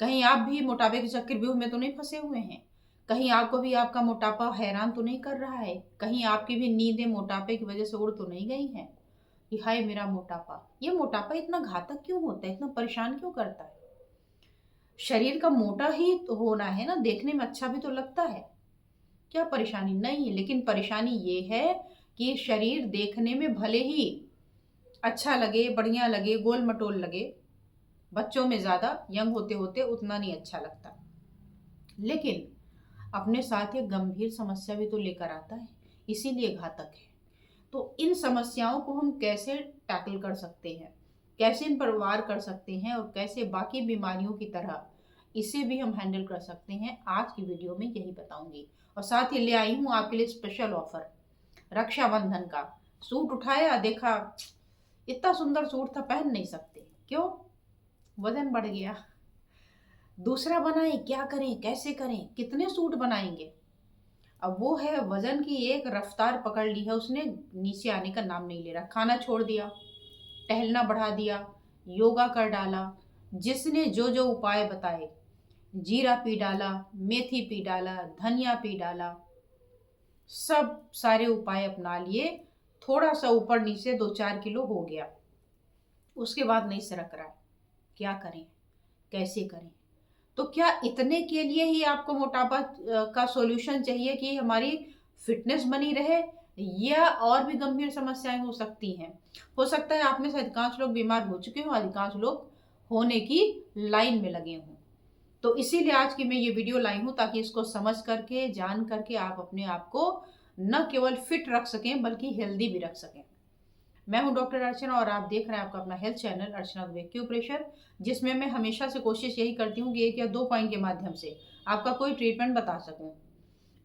कहीं आप भी मोटापे के चक्रव्यूह में तो नहीं फंसे हुए हैं? कहीं आपको भी आपका मोटापा हैरान तो नहीं कर रहा है? कहीं आपकी भी नींदें मोटापे की वजह से उड़ तो नहीं गई हैं कि हाय मेरा मोटापा? ये मोटापा इतना घातक क्यों होता है, इतना परेशान क्यों करता है? शरीर का मोटा ही तो होना है ना, देखने में अच्छा भी तो लगता है। क्या परेशानी नहीं है, लेकिन परेशानी ये है कि शरीर देखने में भले ही अच्छा लगे, बढ़िया लगे, गोल मटोल लगे, बच्चों में ज्यादा, यंग होते होते उतना नहीं अच्छा लगता, लेकिन अपने साथ एक गंभीर समस्या भी तो लेकर आता है, इसीलिए घातक है। तो इन समस्याओं को हम कैसे टैकल कर सकते हैं, कैसे इन पर वार कर सकते हैं और कैसे बाकी बीमारियों की तरह इसे भी हम हैंडल कर सकते हैं, आज की वीडियो में यही बताऊंगी। और साथ ही ले आई हूँ आपके लिए स्पेशल ऑफर, रक्षाबंधन का। सूट उठाया, देखा इतना सुंदर सूट था, पहन नहीं सकते, क्यों? वजन बढ़ गया। दूसरा बनाए, क्या करें, कैसे करें, कितने सूट बनाएंगे? अब वो है, वजन की एक रफ्तार पकड़ ली है उसने, नीचे आने का नाम नहीं ले रहा। खाना छोड़ दिया, टहलना बढ़ा दिया, योगा कर डाला, जिसने जो जो उपाय बताए, जीरा पी डाला, मेथी पी डाला, धनिया पी डाला, सब सारे उपाय अपना लिए, थोड़ा सा ऊपर नीचे 2-4 किलो हो गया, उसके बाद नहीं सरक रहा है। क्या करें, कैसे करें? तो क्या इतने के लिए ही आपको मोटापा का सॉल्यूशन चाहिए कि हमारी फिटनेस बनी रहे, या और भी गंभीर समस्याएं हो सकती हैं? हो सकता है आप में से अधिकांश लोग बीमार हो चुके हों, अधिकांश लोग होने की लाइन में लगे हों। तो इसीलिए आज की मैं ये वीडियो लाई हूं, ताकि इसको समझ करके, जान करके आप अपने आप को न केवल फिट रख सकें बल्कि हेल्दी भी रख सकें। मैं हूं डॉक्टर अर्चना और आप देख रहे हैं आपका अपना हेल्थ चैनल अर्चना एक्यूप्रेशर, जिसमें मैं हमेशा से कोशिश यही करती हूँ कि 1 या 2 पॉइंट के माध्यम से आपका कोई ट्रीटमेंट बता सकूं।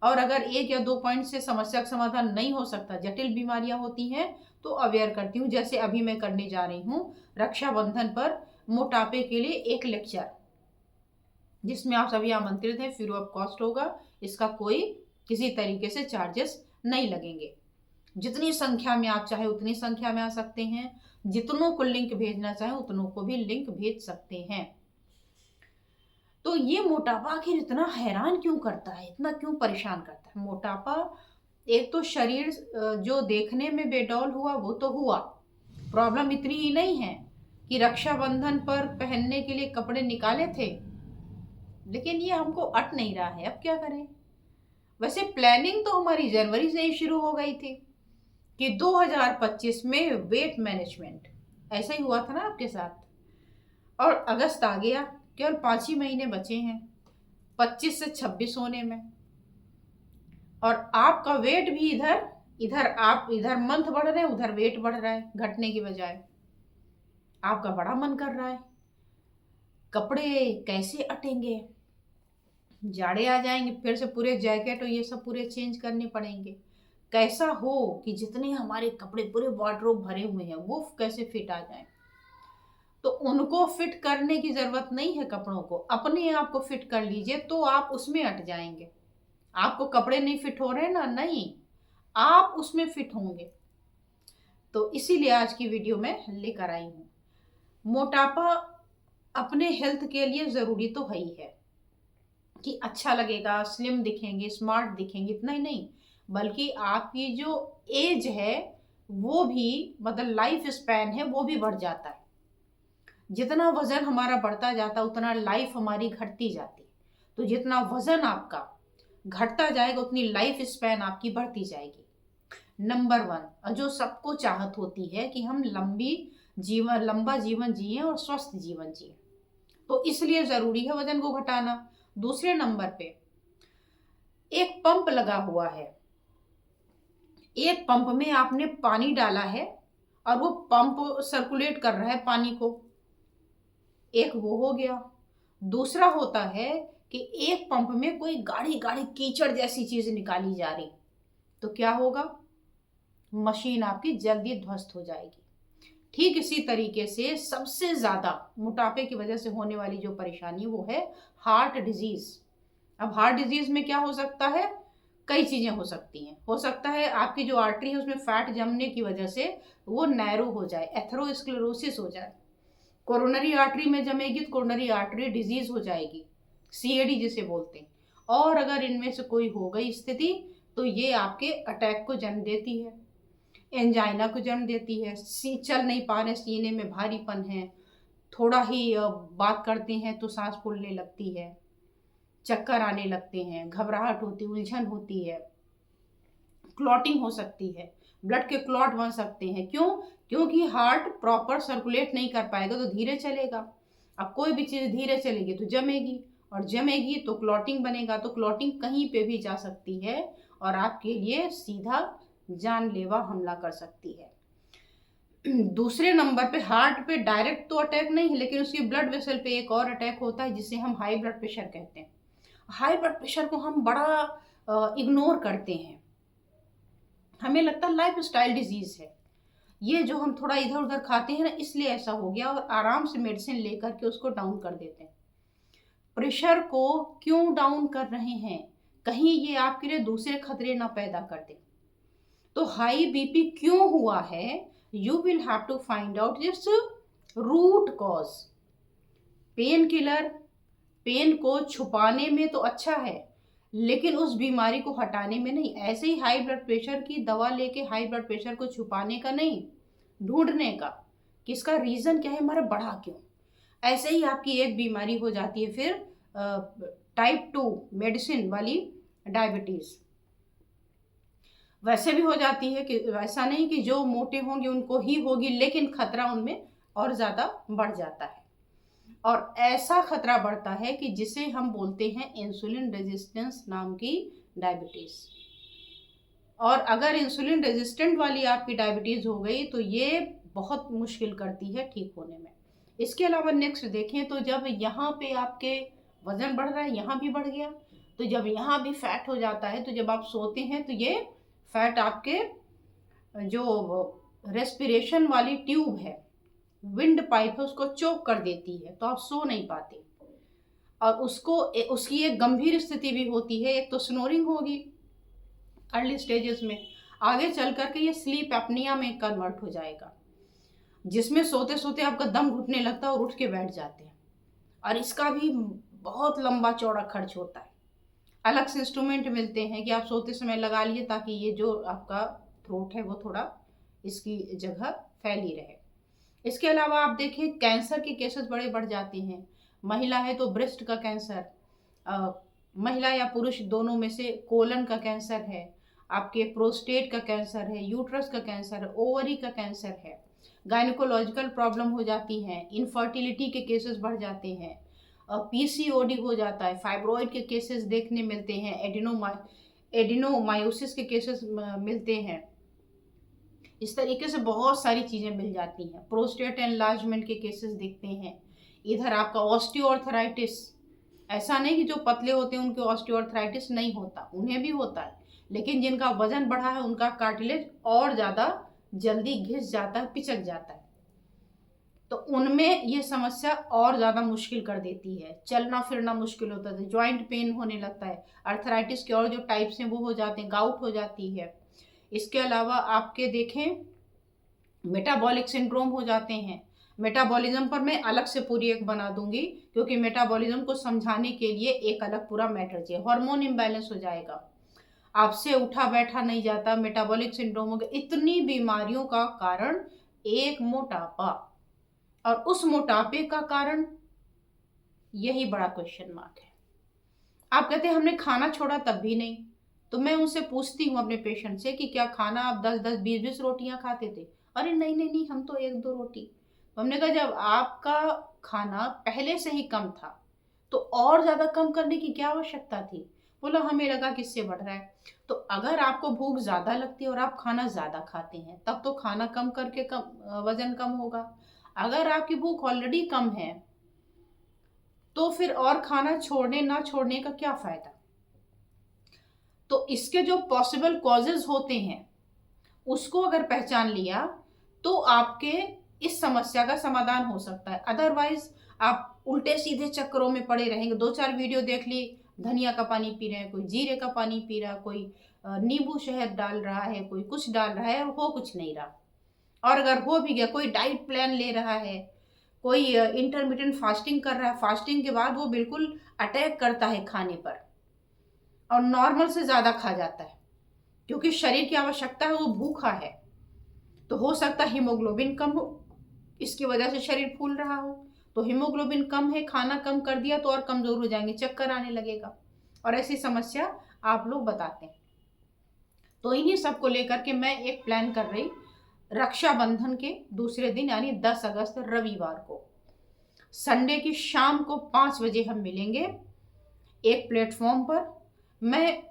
और अगर 1 या 2 पॉइंट से समस्या का समाधान नहीं हो सकता, जटिल बीमारियां होती हैं, तो अवेयर करती हूँ, जैसे अभी मैं करने जा रही हूँ रक्षाबंधन पर मोटापे के लिए एक लेक्चर, जिसमें आप सभी आमंत्रित हैं। फ्री ऑफ कॉस्ट होगा, इसका कोई किसी तरीके से चार्जेस नहीं लगेंगे। जितनी संख्या में आप चाहे उतनी संख्या में आ सकते हैं, जितनों को लिंक भेजना चाहे उतनों को भी लिंक भेज सकते हैं। तो ये मोटापा आखिर इतना हैरान क्यों करता है, इतना क्यों परेशान करता है मोटापा? एक तो शरीर जो देखने में बेडौल हुआ वो तो हुआ, प्रॉब्लम इतनी ही नहीं है कि रक्षाबंधन पर पहनने के लिए कपड़े निकाले थे, लेकिन ये हमको अट नहीं रहा है, अब क्या करें? वैसे प्लानिंग तो हमारी जनवरी से ही शुरू हो गई थी कि 2025 में वेट मैनेजमेंट, ऐसा ही हुआ था ना आपके साथ? और अगस्त आ गया, केवल 5 ही महीने बचे हैं 25 से 26 होने में, और आपका वेट भी इधर, आप इधर मंथ बढ़ रहे हैं, उधर वेट बढ़ रहा है घटने की बजाय। आपका बड़ा मन कर रहा है, कपड़े कैसे अटेंगे, जाड़े आ जाएंगे, फिर से पूरे जैकेट और ये सब पूरे चेंज करने पड़ेंगे। कैसा हो कि जितने हमारे कपड़े पूरे वार्डरोब भरे हुए हैं वो कैसे फिट आ जाए? तो उनको फिट करने की जरूरत नहीं है, कपड़ों को अपने आप को फिट कर लीजिए, तो आप उसमें अट जाएंगे। आपको कपड़े नहीं फिट हो रहे ना, नहीं, आप उसमें फिट होंगे। तो इसीलिए आज की वीडियो में लेकर आई हूं। मोटापा अपने हेल्थ के लिए जरूरी तो है ही है कि अच्छा लगेगा, स्लिम दिखेंगे, स्मार्ट दिखेंगे, इतना ही नहीं, बल्कि आपकी जो एज है वो भी, मतलब लाइफ स्पैन है वो भी बढ़ जाता है। जितना वजन हमारा बढ़ता जाता उतना लाइफ हमारी घटती जाती। तो जितना वजन आपका घटता जाएगा उतनी लाइफ स्पैन आपकी बढ़ती जाएगी। नंबर 1, जो सबको चाहत होती है कि हम लंबा जीवन जिए और स्वस्थ जीवन जिए, तो इसलिए जरूरी है वजन को घटाना। दूसरे नंबर पे एक पंप लगा हुआ है, एक पंप में आपने पानी डाला है और वो पंप सर्कुलेट कर रहा है पानी को, एक वो हो गया। दूसरा होता है कि एक पंप में कोई गाढ़ी गाढ़ी कीचड़ जैसी चीज निकाली जा रही, तो क्या होगा? मशीन आपकी जल्दी ध्वस्त हो जाएगी। ठीक इसी तरीके से सबसे ज्यादा मोटापे की वजह से होने वाली जो परेशानी वो है हार्ट डिजीज। अब हार्ट डिजीज में क्या हो सकता है? कई चीजें हो सकती हैं। हो सकता है आपकी जो आर्टरी है उसमें फैट जमने की वजह से वो नैरो हो जाए, एथेरोस्क्लेरोसिस हो जाए। कोरोनरी आर्टरी में जमेगी तो कोरोनरी आर्टरी डिजीज हो जाएगी, सीएडी जिसे बोलते हैं। और अगर इनमें से कोई हो गई स्थिति तो ये आपके अटैक को जन्म देती है, एंजाइना को जन्म देती है, चल नहीं पा रहे, सीने में भारीपन है, थोड़ा ही बात करते हैं तो सांस फूलने लगती है, चक्कर आने लगते हैं, घबराहट होती, उलझन होती है, क्लॉटिंग हो सकती है, ब्लड के क्लॉट बन सकते हैं। क्यों? क्योंकि हार्ट प्रॉपर सर्कुलेट नहीं कर पाएगा तो धीरे चलेगा। अब कोई भी चीज़ धीरे चलेगी तो जमेगी, और जमेगी तो क्लॉटिंग बनेगा, तो क्लॉटिंग कहीं पे भी जा सकती है और आपके लिए सीधा जानलेवा हमला कर सकती है। दूसरे नंबर पे हार्ट पे डायरेक्ट तो अटैक नहीं है, लेकिन उसकी ब्लड वेसल पे एक और अटैक होता है जिसे हम हाई ब्लड प्रेशर कहते हैं। हाई ब्लड प्रेशर को हम बड़ा इग्नोर करते हैं, हमें लगता है लाइफ स्टाइल डिजीज है, ये जो हम थोड़ा इधर उधर खाते हैं ना इसलिए ऐसा हो गया, और आराम से मेडिसिन लेकर के उसको डाउन कर देते हैं। प्रेशर को क्यों डाउन कर रहे हैं? कहीं ये आपके लिए दूसरे खतरे ना पैदा कर दे। तो हाई बीपी क्यों हुआ है, you will have to find out its root cause. Pain killer pain को छुपाने में तो अच्छा है, लेकिन उस बीमारी को हटाने में नहीं। ऐसे ही हाई ब्लड प्रेशर की दवा लेके हाई ब्लड प्रेशर को छुपाने का नहीं, ढूंढने का कि इसका रीजन क्या है, हमारा बढ़ा क्यों। ऐसे ही आपकी एक बीमारी हो जाती है फिर टाइप 2 मेडिसिन वाली डायबिटीज, वैसे भी हो जाती है कि ऐसा नहीं कि जो मोटे होंगे उनको ही होगी, लेकिन खतरा उनमें और ज़्यादा बढ़ जाता है। और ऐसा खतरा बढ़ता है कि जिसे हम बोलते हैं इंसुलिन रेजिस्टेंस नाम की डायबिटीज़। और अगर इंसुलिन रेजिस्टेंट वाली आपकी डायबिटीज़ हो गई तो ये बहुत मुश्किल करती है ठीक होने में। इसके अलावा नेक्स्ट देखें तो जब यहाँ पे आपके वज़न बढ़ रहा है, यहाँ भी बढ़ गया, तो जब यहाँ भी फैट हो जाता है तो जब आप सोते हैं तो ये फैट आपके जो रेस्पिरेशन वाली ट्यूब है, विंड पाइप है, उसको चोक कर देती है, तो आप सो नहीं पाते। और उसकी एक गंभीर स्थिति भी होती है, एक तो स्नोरिंग होगी अर्ली स्टेजेस में, आगे चल करके ये स्लीप एपनिया में कन्वर्ट हो जाएगा, जिसमें सोते सोते आपका दम घुटने लगता है और उठ के बैठ जाते हैं। और इसका भी बहुत लंबा चौड़ा खर्च होता है, अलग से इंस्ट्रूमेंट मिलते हैं कि आप सोते समय लगा लिए ताकि ये जो आपका थ्रोट है वो थोड़ा इसकी जगह फैली रहे। इसके अलावा आप देखें कैंसर के केसेस बड़े बढ़ जाते हैं। महिला है तो ब्रेस्ट का कैंसर, महिला या पुरुष दोनों में से कोलन का कैंसर है, आपके प्रोस्टेट का कैंसर है, यूट्रस का कैंसर है, ओवरी का कैंसर है, गायनिकोलॉजिकल प्रॉब्लम हो जाती हैं, इनफर्टिलिटी के केसेस बढ़ जाते हैं, पीसीओडी हो जाता है, फाइब्रॉइड के केसेस देखने मिलते हैं, एडिनोमायोसिस के केसेस मिलते हैं। इस तरीके से बहुत सारी चीज़ें मिल जाती हैं। प्रोस्टेट एनलार्जमेंट के केसेस देखते हैं। इधर आपका ऑस्टियोआर्थराइटिस, ऐसा नहीं कि जो पतले होते हैं उनको ऑस्टियोआर्थराइटिस नहीं होता, उन्हें भी होता है, लेकिन जिनका वजन बढ़ा है उनका कार्टिलेज और ज़्यादा जल्दी घिस जाता है, पिचक जाता है, तो उनमें ये समस्या और ज़्यादा मुश्किल कर देती है। चलना फिरना मुश्किल होता है, जॉइंट पेन होने लगता है, अर्थराइटिस के और जो टाइप्स हैं वो हो जाते हैं, गाउट हो जाती है। इसके अलावा आपके देखें मेटाबॉलिक सिंड्रोम हो जाते हैं। मेटाबॉलिज्म पर मैं अलग से पूरी एक बना दूंगी, क्योंकि मेटाबॉलिज्म को समझाने के लिए एक अलग पूरा मैटर चाहिए। हार्मोन इम्बैलेंस हो जाएगा, आपसे उठा बैठा नहीं जाता, मेटाबॉलिक सिंड्रोम हो गया। इतनी बीमारियों का कारण एक मोटापा, और उस मोटापे का कारण यही बड़ा क्वेश्चन मार्क है। आप कहते हैं हमने खाना छोड़ा तब भी नहीं, तो मैं उनसे पूछती हूँ अपने पेशेंट से कि क्या खाना आप 10-10 20-20 रोटियां खाते थे? अरे नहीं नहीं नहीं, हम तो 1-2 रोटी। तो हमने कहा जब आपका खाना पहले से ही कम था तो और ज़्यादा कम करने की क्या आवश्यकता थी? बोला हमें लगा कि इससे बढ़ रहा है। तो अगर आपको भूख ज़्यादा लगती है और आप खाना ज़्यादा खाते हैं तब तो खाना कम करके वज़न कम होगा। अगर आपकी भूख ऑलरेडी कम है तो फिर और खाना छोड़ने ना छोड़ने का क्या फ़ायदा? तो इसके जो पॉसिबल कॉजेज होते हैं उसको अगर पहचान लिया तो आपके इस समस्या का समाधान हो सकता है। अदरवाइज आप उल्टे सीधे चक्करों में पड़े रहेंगे। 2-4 वीडियो देख ली, धनिया का पानी पी रहे हैं, कोई जीरे का पानी पी रहा, कोई नींबू शहद डाल रहा है, कोई कुछ डाल रहा है, और हो कुछ नहीं रहा। और अगर हो भी गया कोई डाइट प्लान ले रहा है, कोई इंटरमिटेंट फास्टिंग कर रहा है, फास्टिंग के बाद वो बिल्कुल अटैक करता है खाने पर और नॉर्मल से ज़्यादा खा जाता है, क्योंकि शरीर की आवश्यकता है, वो भूखा है। तो हो सकता है हीमोग्लोबिन कम हो, इसकी वजह से शरीर फूल रहा हो। तो हीमोग्लोबिन कम है, खाना कम कर दिया तो और कमजोर हो जाएंगे, चक्कर आने लगेगा और ऐसी समस्या आप लोग बताते हैं। तो इन्हीं सब को लेकर के मैं एक प्लान कर रही, रक्षाबंधन के दूसरे दिन यानी 10 अगस्त रविवार को संडे की शाम को 5 बजे हम मिलेंगे एक प्लेटफॉर्म पर। मैं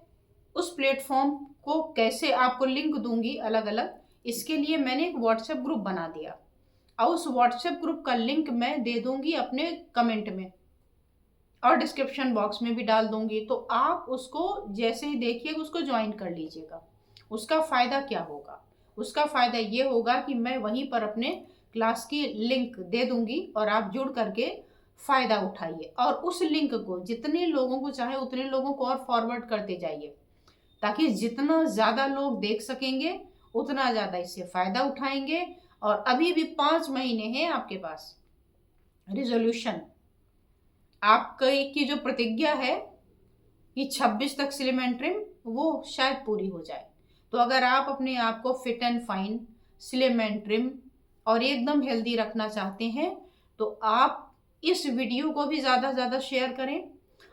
उस प्लेटफॉर्म को कैसे आपको लिंक दूंगी अलग अलग, इसके लिए मैंने एक व्हाट्सएप ग्रुप बना दिया और उस व्हाट्सएप ग्रुप का लिंक मैं दे दूंगी अपने कमेंट में और डिस्क्रिप्शन बॉक्स में भी डाल दूंगी। तो आप उसको जैसे ही देखिएगा उसको ज्वाइन कर लीजिएगा। उसका फ़ायदा क्या होगा? उसका फ़ायदा ये होगा कि मैं वहीं पर अपने क्लास की लिंक दे दूंगी और आप जुड़ करके फ़ायदा उठाइए और उस लिंक को जितने लोगों को चाहे उतने लोगों को और फॉरवर्ड करते जाइए, ताकि जितना ज़्यादा लोग देख सकेंगे उतना ज़्यादा इससे फ़ायदा उठाएंगे। और अभी भी 5 महीने हैं आपके पास। रिजोल्यूशन आपकी जो प्रतिज्ञा है कि 26 तक स्लिम ट्रिम, वो शायद पूरी हो जाए। तो अगर आप अपने आप को fit and fine, slim and trim और एकदम हेल्दी रखना चाहते हैं तो आप इस वीडियो को भी ज़्यादा से ज़्यादा शेयर करें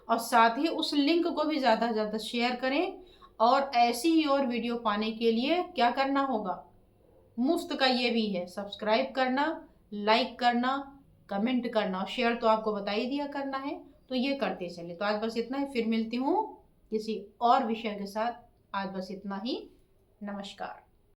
और साथ ही उस लिंक को भी ज़्यादा से ज़्यादा शेयर करें। और ऐसी ही और वीडियो पाने के लिए क्या करना होगा? मुफ्त का ये भी है, सब्सक्राइब करना, लाइक करना, कमेंट करना और शेयर तो आपको बता ही दिया करना है। तो ये करते चले। तो आज बस इतना ही, फिर मिलती हूँ किसी और विषय के साथ। आज बस इतना ही। नमस्कार।